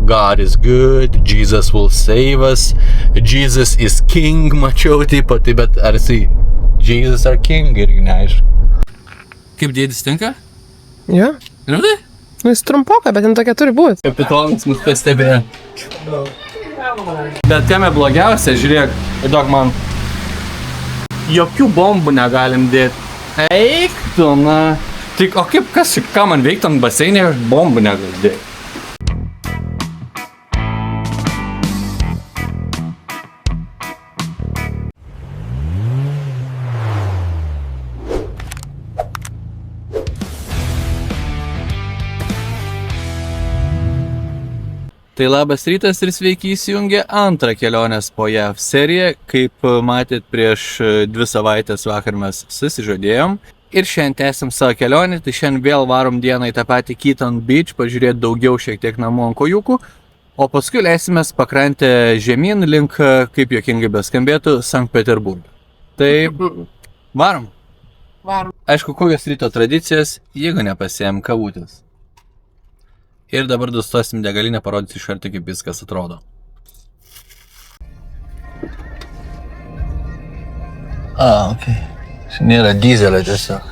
God is good, Jesus will save us, Jesus is king, mačiau tipo, tai bet ar jisai Jesus ar king irgi neaišku. Kaip dėdis tinka? Jo. Rimtai? Jis trumpoka, bet ten tokia turi būti. Kapitonas mus pastebėjo. Bet kame blogiausia, žiūrėk, duok man. Jokių bombų negalim dėti. Eik tu, na. Tik, o kaip, ką man veikti ant baseinė, aš bombų negaliu dėti. Tai labas rytas ir sveiki įsijungę antrą kelionės po JAV seriją. Kaip matėt, prieš 2 savaitės vakar mes susižadėjom. Ir šiandien tęsim savo kelionę, tai šiandien vėl varom dieną į tą patį Keaton Beach, pažiūrėti daugiau šiek tiek namų ant kojukų. O paskui leisimės pakrantę žemyn link, kaip juokingai beskambėtų, Sankt Peterburgo. Tai varom. Aišku, kokios ryto tradicijos, jeigu nepasiėm kavutės. Ir dabar dustosim degalinę, parodysiu iš arti, kaip viskas atrodo. Ok. Čia nėra dizelio tiesiog.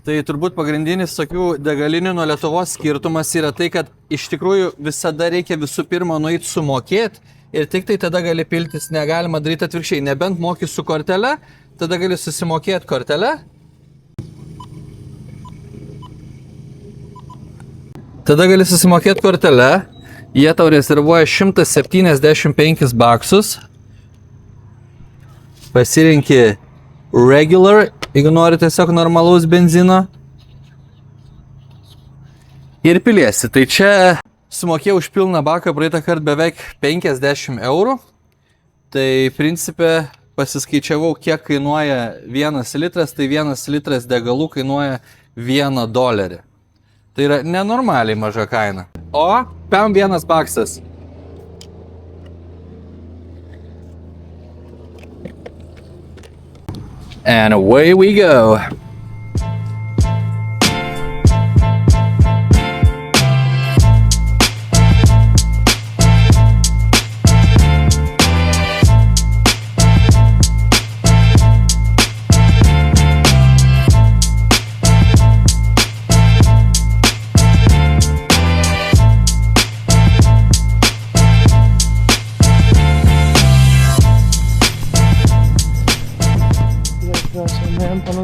Tai turbūt pagrindinis tokių degalinių nuo Lietuvos skirtumas yra tai, kad iš tikrųjų visada reikia visų pirma nueiti sumokėti ir tik tai tada gali piltis, negalima daryti atvirkščiai. Nebent moki su kortele, tada gali susimokėti kortele. Tada gali susimokėti kortelę, jie tau rezervuoja $175. Pasirinki regular, jeigu nori tiesiog normalaus benzino. Ir piliesi. Tai čia sumokėjau už pilną baką praeitą kartą beveik €50. Tai principe pasiskaičiavau, kiek kainuoja 1 litras, tai 1 litras degalų kainuoja $1. Tai yra nenormaliai maža kaina. O, $1. And away we go.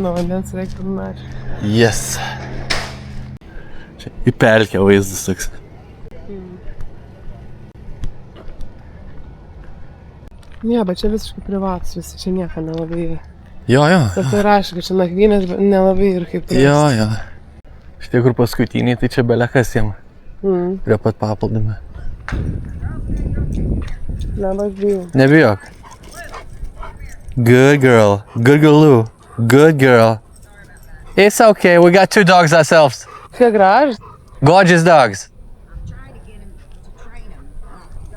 Vandens reiktų numerti. Yes. Čia į pelkę vaizdas toks. Ne, bet čia visiškai privatus, visi čia nieko nelabai. Jo. Bet tai rašė, kad čia nakvynės, bet nelabai ir kaip tai. Jo. Šitie, kur paskutiniai, tai čia belekas jiem. Prie pat paplūdimio. Nebijok. Good girl. Good girl. Good girl. It's okay, we got 2 dogs ourselves. Kiek gražus. Gorgeous dogs.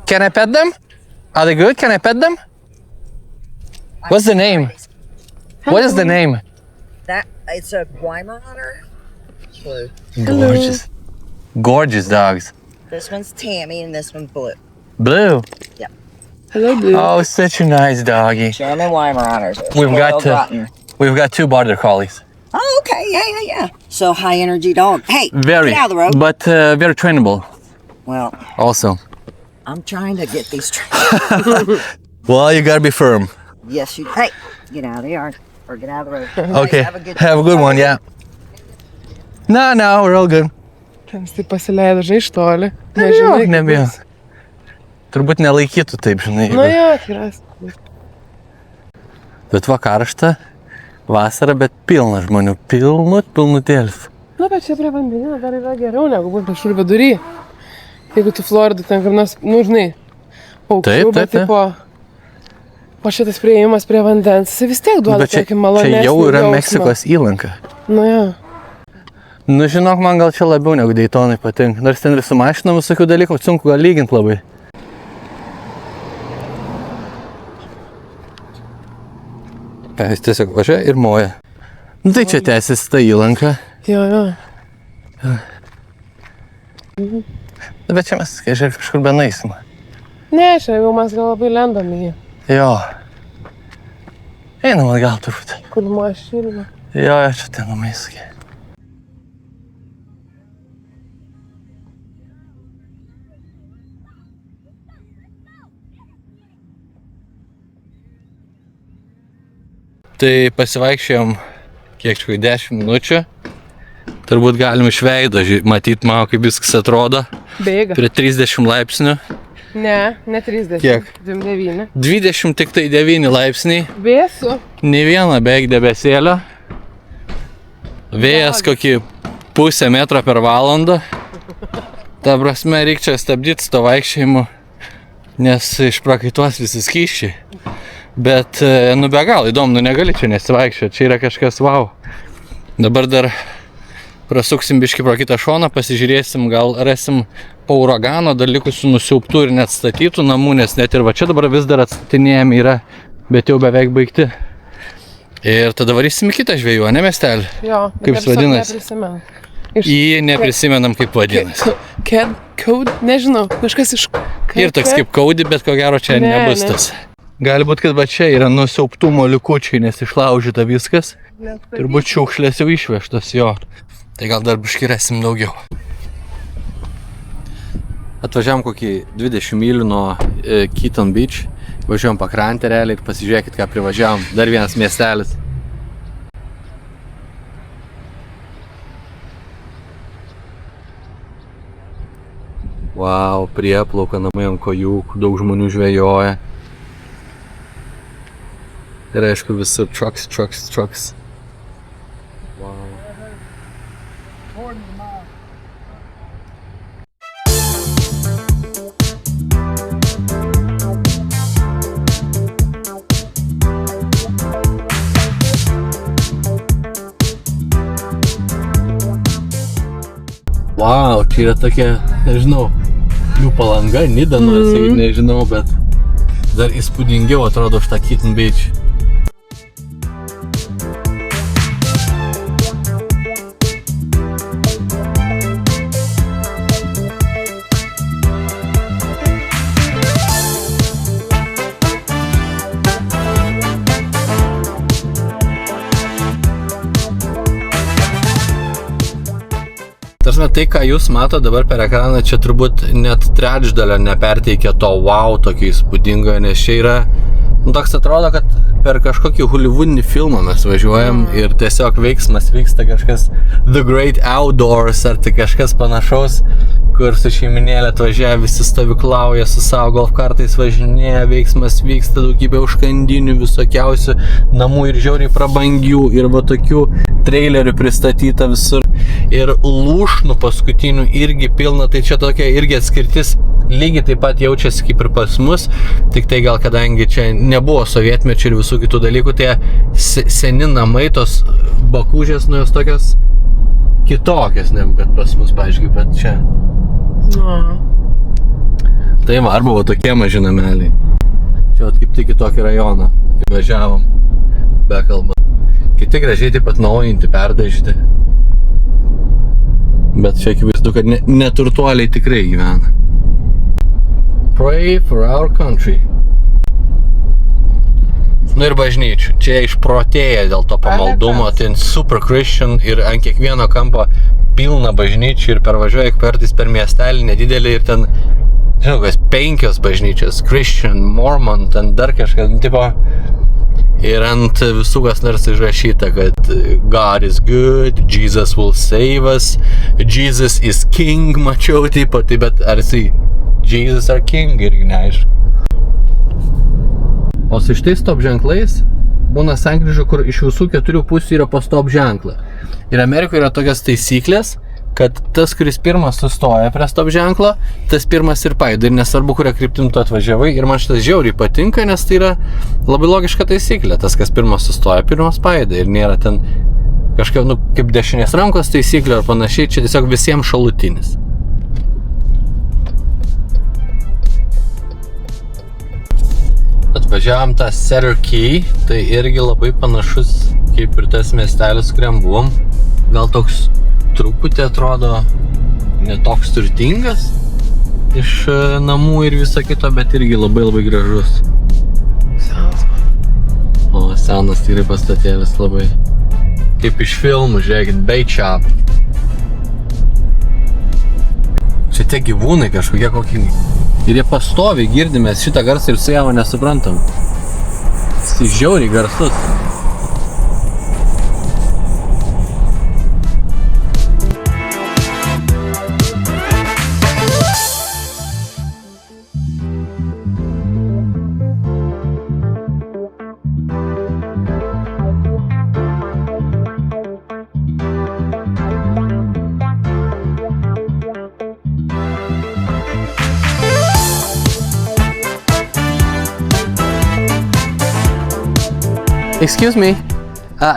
Can I pet them? Are they good? Can I pet them? What's the name? What is the name? It's a Weimaraner. Gorgeous. Gorgeous dogs. This one's Tammy and this one's Blue. Blue? Yep. Hello, Blue. Oh, such a nice doggy. German Weimaraners. We've got 2 border collies. Oh, okay. Yeah. So high energy dog. Hey, Very. get out of the road. But very trainable. Well, Also. I'm trying to get these trained. Well, you gotta be firm. Yes, you. Hey, get out of the yard or get out of the road. Okay. Guys, Have a good one, yeah. No, we're all good. Ten taip pasileido, žinai, iš toli. Nebijok. Turbūt nelaikytų taip, žinai. Nu jo, tikras. Bet va karšta, vasara, bet pilna žmonių. Pilnutėlis. Na, bet čia prie vandenino dar yra geriau negu būt kažkur vidury. Jeigu tu Floridų ten kur nors, nu žinai, aukščiau, bet tipo, o šitas priėjimas prie vandens, jis vis tiek duoda tokį malonesnį jausmą. Čia jau yra Meksikos įlanka. Nu jo. Nu žinok, man gal čia labiau negu Daytonai patinka. Nors ten ir su mašinom visokių dalykų, sunku gal lyginti labai. Jis tiesiog važiuoja ir moja. Nu tai čia tęsis ta įlanka. Jo. Bet čia mes, kažkur benaisim. Ne, čia jau mes gal labai lendam į jį. Jo. Einam atgal turbūt. Kur mašina. Jo, čia ten namai sakė. Tai pasivaikščiojom kiek 10 minučių. Turbūt galim iš veido matyti, mano, kaip viskas atrodo. Bėga. Prie 30 laipsnių. Ne 30. Kiek? 29. 20 tik tai 9 laipsniai. Vėsu. Nė viena beveik debesėlio. Vėjas kokį 0,5 metro per valandą. Ta prasme, reikia čia stabdyti su to vaikščiojimu, nes išprakaituos visi skysčiai. Bet, nu be galo įdomu, nu negali čia nesivaikščioti, čia yra kažkas wow. Dabar dar prasuksim biškį pro kitą šoną, pasižiūrėsim, gal rasim po uragano dar likusių nusiaubtų ir net statytų namų, nes net ir va čia dabar vis dar atstatinėjami yra, bet jau beveik baigti. Ir tada varysim į kitą žvejų, ne miestelį? Jo, kaip jis vadinasi? Jį neprisimenam, kaip vadinasi. Code, nežinau, kažkas iš... Ir toks kaip Kaudi, bet ko gero čia nebus tas. Gali būt, kad va čia yra nusiaubtumo likučiai, nes išlaužyta viskas. Turbūt šiukšlės jau išvežtas, jo. Tai gal dar biškį rasim daugiau. Atvažiavom kokį 20 mylių nuo Keaton Beach. Važiuojam pakrantę realiai ir pasižiūrėkit, ką privažiavom. Dar vienas miestelis. Wow, prieplauka, namai ant kojūkų, daug žmonių žvejoja. Ir aišku visur trucks. Wow. Wow, čia yra tokia, nežinau, jų Palanga, Nida, nors nežinau, bet dar įspūdingiau atrodo už tą Keaton Beach. Tai, ką jūs mato dabar per ekraną, čia turbūt net trečdalio neperteikia to wow tokio įspūdingo, nes čia yra, nu, toks atrodo, kad per kažkokį hollywoodinį filmą mes važiuojam ir tiesiog veiksmas vyksta kažkas The Great Outdoors ar tai kažkas panašaus, kur su šeiminėlė atvažiavę, visi stovyklauja, su savo golf kartais važinėja, veiksmas vyksta, daugybė užkandinių, visokiausių namų ir žiauriai prabangių ir va tokių trailerių pristatyta visur. Ir lūšnų paskutinių irgi pilna, tai čia tokia irgi atskirtis lygiai taip pat jaučiasi kaip ir pas mus, tik tai gal kadangi čia nebuvo sovietmečio ir visų kitų dalykų, tai seni namai, tos bakūžės, nu jos tokios kitokios, negu kad pas mus, pavyzdžiui, bet čia. Tai va, arba va tokie maži nameliai. Čia vat kaip tik į tokį rajoną įvažiavom, bekalbant. Kiti gražiai taip pat naujinti, perdažyti. Bet čia akivaizdu, kad neturtuoliai tikrai gyvena. Pray for our country. Nu ir bažnyčių. Čia išprotėja dėl to pamaldumo. Ten super Christian ir ant kiekvieno kampo pilna bažnyčių ir pervažiuoja kartais per miestelį nedidelį ir ten, žinau, 5 bažnyčios. Christian, Mormon, ten dar kažkas, tipo. Ir ant visų kas nors išrašyta, kad God is good, Jesus will save us, Jesus is king, mačiau tipo, tai bet ar jisai Jesus ar king irgi neaišku. O su šitais stop ženklais būna sankryžų, kur iš visų 4 pusių yra po stop ženklą. Ir Amerikoje yra tokias taisyklės, kad tas, kuris pirmas sustoja prie stop ženklo, tas pirmas ir pajuda. Ir nesvarbu, kuria kryptim tu atvažiavai. Ir man šitas žiauriai patinka, nes tai yra labai logiška taisyklė. Tas, kas pirmas sustoja, pirmas pajuda. Ir nėra ten kažkaip, nu, kaip dešinės rankos taisyklė ar panašiai. Čia tiesiog visiems šalutinis. Atvažiavom tą Sutter Key. Tai irgi labai panašus kaip ir tas miestelis, kuriam buvom. Gal toks truputį atrodo, net toks turtingas iš namų ir viso kito, bet irgi labai labai gražus. Senas. O, senas tikrai pastatėlis labai. Kaip iš filmų, žiūrėkit, Bait Shop. Čia tie gyvūnai kažkokie kokie. Ir jie pastoviai girdimės šitą garsą ir su javo nesuprantam. Jis žiauriai garsus. Excuse me,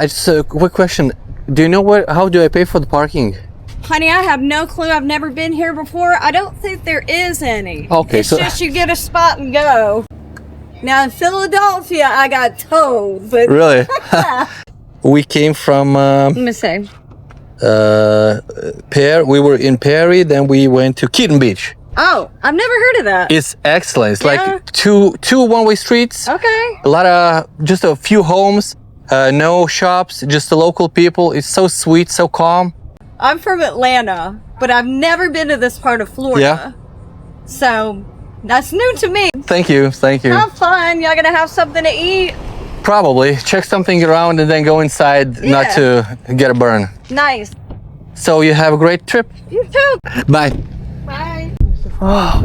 just a quick question. Do you know how do I pay for the parking? Honey, I have no clue. I've never been here before. I don't think there is any. Okay, it's just you get a spot and go. Now in Philadelphia, I got told, but Really? We came from let me see. We were in Perry, then we went to Keaton Beach. Oh, I've never heard of that. It's excellent. It's Yeah. like two one-way streets. Okay. A lot of just a few homes, no shops, just the local people. It's so sweet, so calm. I'm from Atlanta, but I've never been to this part of Florida. Yeah. So that's new to me. Thank you. Have fun. Y'all gonna have something to eat? Probably check something around and then go inside, not Yeah. to get a burn. Nice. So you have a great trip. You too. Bye. Bye.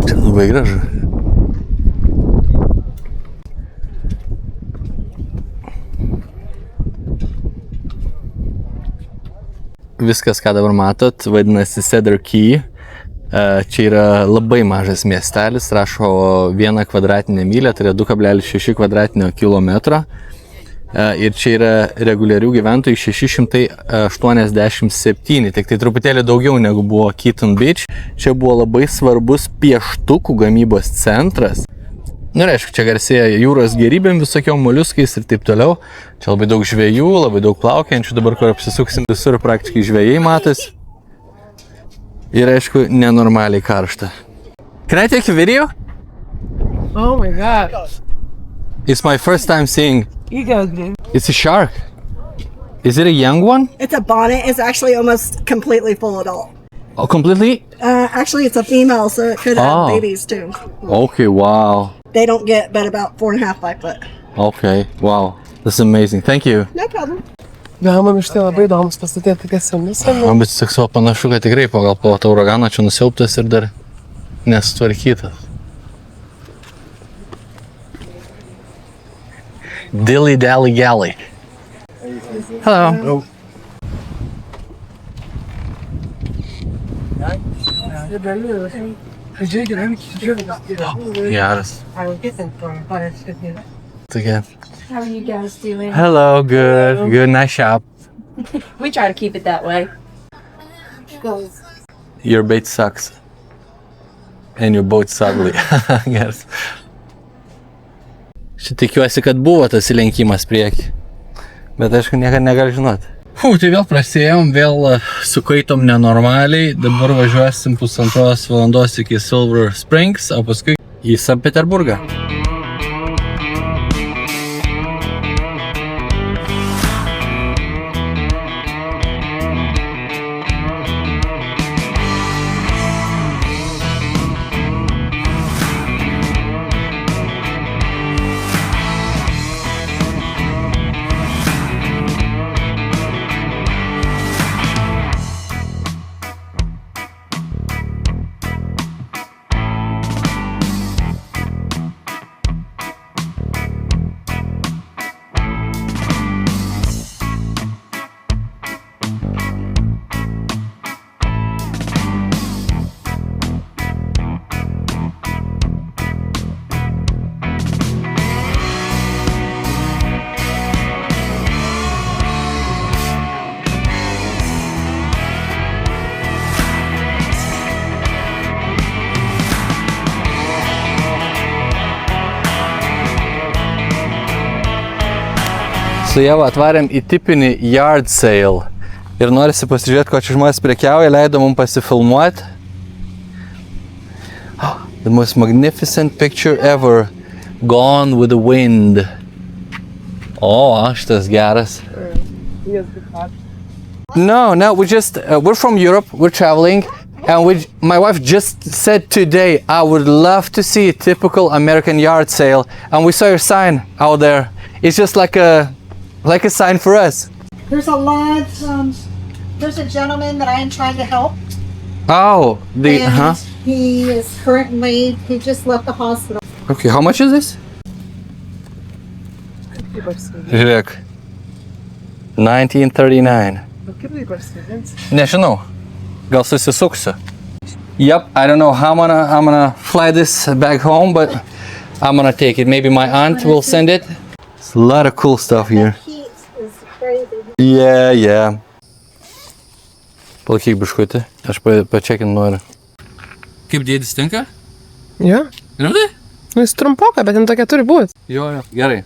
Čia labai gražu. Viskas, ką dabar matot, vadinasi Cedar Key. Čia yra labai mažas miestelis, rašo 1 kvadratinė mylė, tai yra 2,6 kvadratinio kilometro. Ir čia yra reguliarių gyventojų 687, tik tai truputėlį daugiau negu buvo Keaton Beach. Čia buvo labai svarbus pieštukų gamybos centras. Nu, reiškia, čia garsėja jūros gerybėm, visokiom moliuskais ir taip toliau. Čia labai daug žvejų, labai daug plaukiančių, dabar kur apsisuksim visur praktiškai žvejai matos. Ir aišku, nenormaliai karšta. Can I take a video? Oh my god. It's my first time seeing. You guys, dude. It's a shark. Is it a young one? It's a bonnet. It's actually almost completely full adult. Oh, completely? Actually, it's a female, so it could Oh. have babies too. Okay, wow. They don't get but about 4.5 by foot. Okay, wow. That's amazing. Thank you. No problem. Galima iš tai labai įdomus pastatyti, tokia seni. Man bet tiksliau panašu, kad tikrai pagal po to uragano čia nusiaubtas ir dar nesutvarkytas. Dilly Dally Galley. Hello. Geras. Tokia. How are you guys doing? Hello, good. Good, nice shop. We try to keep it that way. Your bait sucks. And your boat's ugly. Geras. Čia tikiuosi, kad buvo tas įlenkimas prieki. Bet aišku, niekada negali žinoti. Tai vėl prasėjom, vėl sukaitom nenormaliai. Dabar važiuosim 1,5 valandos iki Silver Springs, o paskui į Sankt Peterburgą. Su Ieva atvarėm į tipinį yard sale ir norisi pasižiūrėti, ko čia žmonės prekiauja, leido mums pasifilmuoti. The most magnificent picture ever. Gone with the wind. O, šitas geras. No, we just, we're from Europe, we're traveling, and my wife just said today, I would love to see a typical American yard sale, and we saw your sign out there. It's just like a sign for us. There's a lot. There's a gentleman that I am trying to help. Oh, And he is currently, he just left the hospital. Okay, how much is this? Žiūrėk. 1939. Nežinau. Gal susisuksiu. Yep, I don't know how I'm gonna fly this back home, but I'm gonna take it. Maybe my aunt will send it. It's a lot of cool stuff here. He is crazy. Yeah. Palaikyk biškutį. Aš pačekinti noriu. Kaip dėdis tinka? Jo. Rimtai? Nu, jis trumpoka, bet ten tokia turi būti. Jo. Gerai.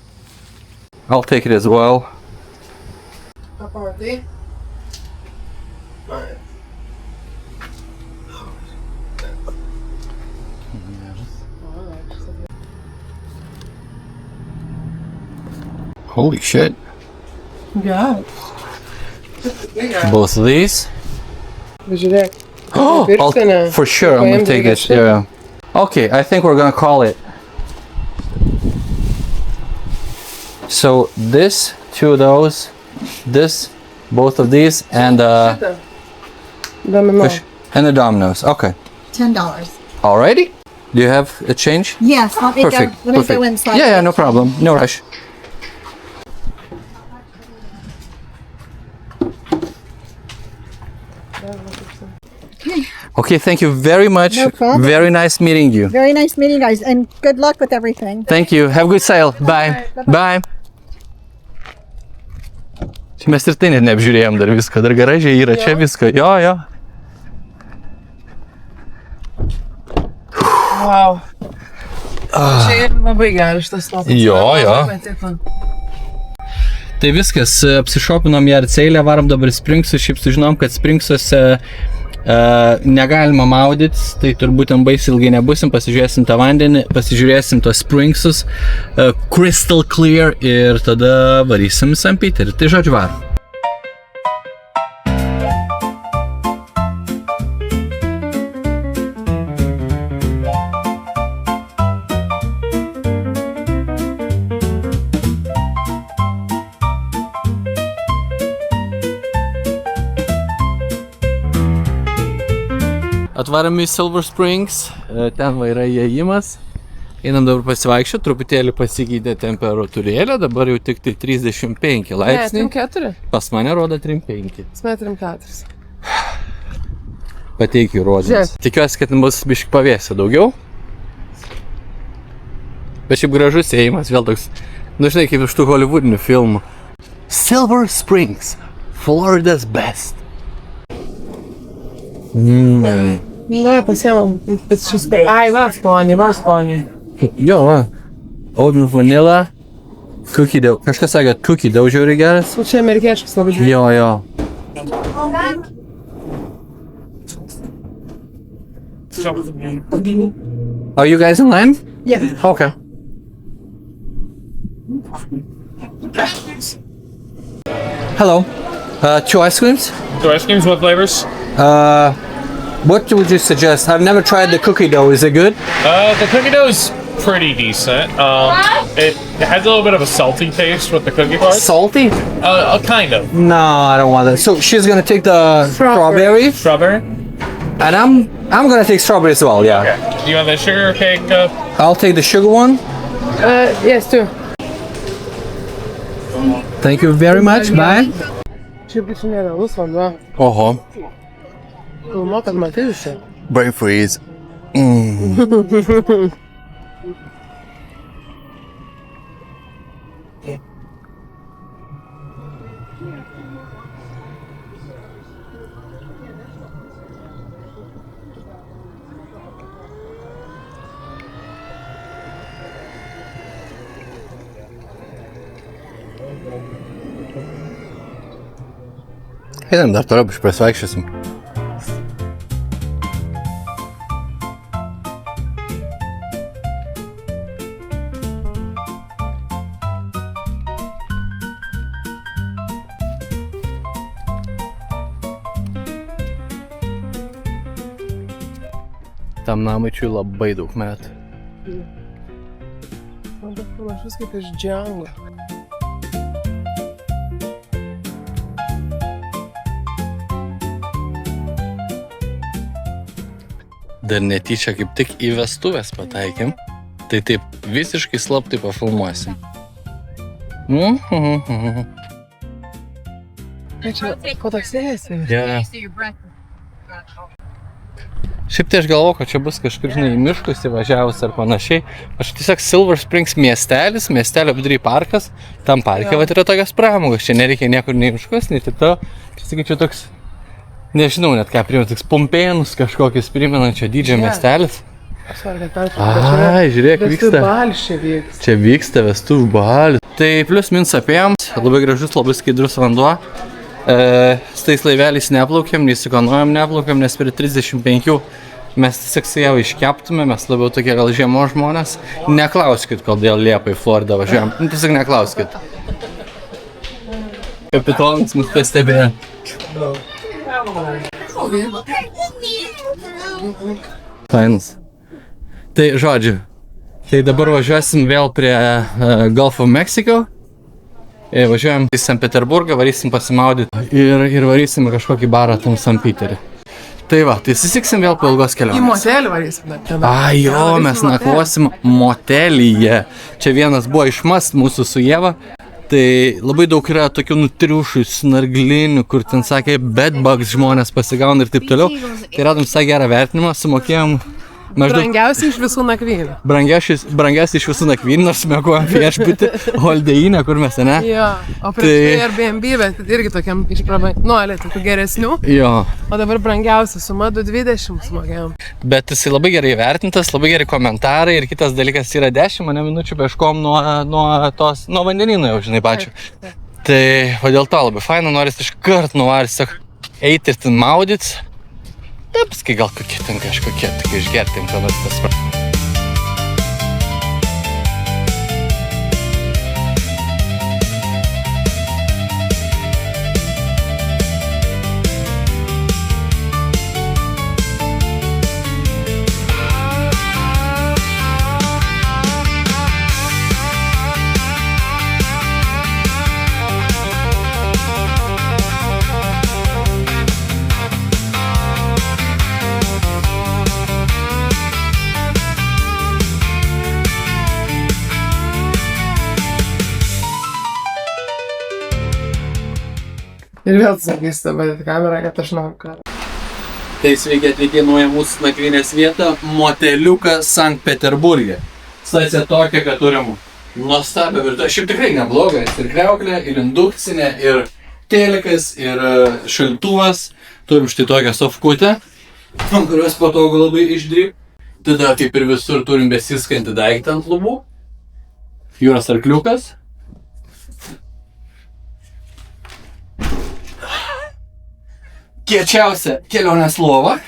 I'll take it as well. Holy shit. Yeah. Both of these? Žiūrėk. Oh, for sure, I'm gonna take it. Yeah. Okay, I think we're gonna call it. So this, two of those, this, both of these, and Domino. and the dominoes. Okay. $10. Alrighty. Do you have a change? Yes, let me Perfect. go. Let me go inside. Yeah, no problem. No rush. Okay, thank you very much. No problem. Very nice meeting you. Very nice meeting you guys, and good luck with everything. Thank you. Have a good sail. Bye. Bye. Čia mes ir tai net neapžiūrėjom dar viską. Dar garažiai yra čia viską. Jo. Wow. Čia ir labai geras šitas nuotraukas. Jo. Tai viskas, apsišopinom ją Arceilę, varom dabar Springsus, šiaip sužinom, kad Springsuose negalima maudytis, tai turbūt ten baisiai ilgai nebusim, pasižiūrėsim tą vandenį, pasižiūrėsim tos Springsus, crystal clear ir tada varysim į St. Peterį, tai žodžiu varom. Atvaram į Silver Springs, ten va yra įėjimas. Einam dabar pasivaikščioti, truputėlį pasikeitė temperatūrėlė, dabar jau tik tai 35 laipsniai. Ne, 3-4. Pas mane rodo 3-5. Pas mane 3-4. Pateikiu rodžius. Žiūrėk. Tikiuosi, kad bus biški pavėsio daugiau. Bet šiaip gražus įėjimas, vėl toks, nu žinai, kaip iš tų hollywoodinių filmų. Silver Springs, Florida's best. Na, pasiemam. Ai, va, skonį. Jo, va. Oat milk vanilla. Cookie dough. Kažkas sakė, cookie dough žiauriai geras. Čia amerikiečius labai žiūrėjau. Jo. Are you guys in line? Yeah. Okay. Hello. 2 ice creams? 2 ice creams, what flavors? What would you suggest? I've never tried the cookie dough. Is it good? The cookie dough is pretty decent. It has a little bit of a salty taste with the cookie parts. Salty? Kind of. No, I don't want that. So she's gonna take the strawberry, Strawberry? and I'm gonna take strawberry as well. Yeah. Okay. Do you want the sugar cake? I'll take the sugar one. Yes, too. Thank you very much. Bye. Čia būtų nerealus vanduo. Oho. Galvoju, kad matysi čia. Brain freeze. Einam dar toliau pasivaikščiosim. Tam namaičiui labai daug metų. Man tas panašus kaip iš Django. Dar netyčia kaip tik į vestuvės pataikėm. Tai taip visiškai slaptai pafilmuosim. Čia fotoksėsi. Yeah. Šiaip tai aš galvoju, kad čia bus kažkur, žinai, į miškus įvažiavus ar panašiai. Aš tiesiog Silver Springs miestelis, miestelio vidury parkas. Tam parke vat yra tokios pramogos. Čia nereikia niekur nei miškus, nei taip to. Čia sakyčiau toks, nežinau net ką primena, toks Pumpėnus kažkokius primenančio dydžio miestelis. Ai, žiūrėk, vyksta. Čia vyksta vestuvių balius. Tai plius minus apėjom, labai gražus, labai skaidrus vanduo. Su tais laiveliais neplaukėm, nei su kanojom neplaukėm, nes per 35 mes tiesiog su jau iškeptume, mes labiau tokie gal žiemos žmonės. Neklauskit, kodėl Liepą į Floridą važiuojam, tiesiog neklauskit. Kapitonas mus pastebėjo. Fainas. Tai žodžiu, tai dabar važiuosim vėl prie Gulf of Mexico. Važiuojam į Sankt Peterburgą, varysim pasimaudyti ir varysim kažkokį barą tam Sankt Peterį. Tai va, tai susiksim vėl po ilgos kelionės. Į motelį varysim. Ai jo, mes nakvosim motelyje. Čia vienas buvo išmast mūsų su Ieva. Tai labai daug yra tokių nutriušų, snarglinių, kur ten sakė bedbugs žmonės pasigauna ir taip toliau. Tai radom visai gerą vertinimą, sumokėjom maždaug... Brangiausiai iš visų nakvynių. Brangiausiai iš visų nakvynių, nors mėgojom viešbutį Holdeinę, kur mes, ne? Jo, o prieš tai Airbnb, bet irgi tokiam tokių geresnių. Jo. O dabar brangiausia suma 220 sumokėjom. Bet jisai labai gerai vertintas, labai geri komentarai ir kitas dalykas yra 10 minučių peškom nuo vandenyno jau, žinai, pačio. Tai o dėl to labai faina, noris iškart nuvaris eiti ir ten maudytis. Taip, paskui gal kokie ten kažkokie, tik išgertim, ką nors tas. Ir vėl sakysite, bet kamerą, kad aš noriu ką. Tai sveiki atvykę naują mūsų nakvynės vietą, moteliuką Sankt Peterburge. Stacija tokia, kad turim nuostabią virtuvę. Šiaip tikrai neblogas. Ir kriauklė, ir indukcinė, ir telikas, ir šaltuvas. Turim štai tokią sofkutę, ant kurios patogu labai išdryp. Tada kaip ir visur turim besiskantį daiktą ant lubų. Jūros arkliukas. Kiečiausia kelionės lova.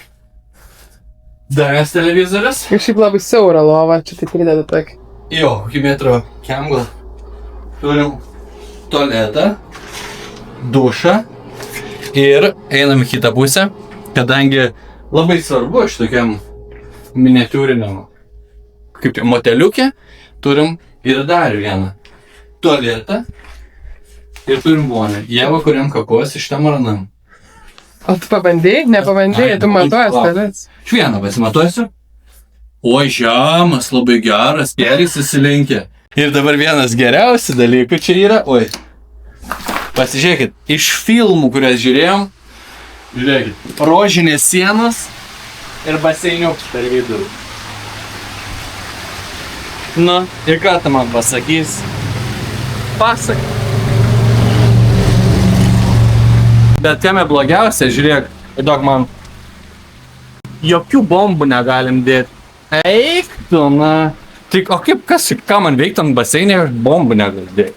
Davęs televizorius. Ir šiaip labai siaura lova, čia taip prideda tokį. Jo, kokį metro kem gal. Turim tualetą, dušą ir einam į kitą pusę, kadangi labai svarbu šitokiam miniatiūriniam kaip moteliukė, turim ir dar vieną tualetą ir turim vonę. Ieva, kuriam kakos iš tam ranam. O tu pabandėjai? Nepabandėjai, tu matuojas teles. Iš vieną pasimatuosiu. Oi, žemas, labai geras, keliais įsilenkia. Ir dabar vienas geriausių dalykų čia yra, oi. Pasižiūrėkit, iš filmų, kurias žiūrėjom, žiūrėkit, rožinės sienos ir baseiniukas per vidurį. Nu, ir ką tu man pasakys? Pasak. Bet kame blogiausia, žiūrėk, duok man. Jokių bombų negalim dėti. Eik tu, na. Tik, o kaip, ką man veikti ant baseinė, aš bombų negaliu dėti.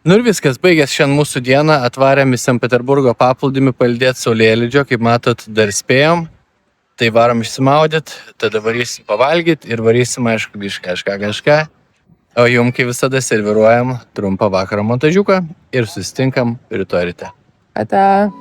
Nu ir viskas, baigęs šiandien mūsų dieną, atvarėm į Sankt Peterburgo paplūdimį paildėti saulėlydžio, kaip matot, dar spėjom. Tai varom išsimaudyt, tada varysim pavalgyt ir varysim, aišku, kažką. O jum, kaip visada, serviruojam trumpą vakaro montažiuką ir susitinkam rytoj ryte. Ate.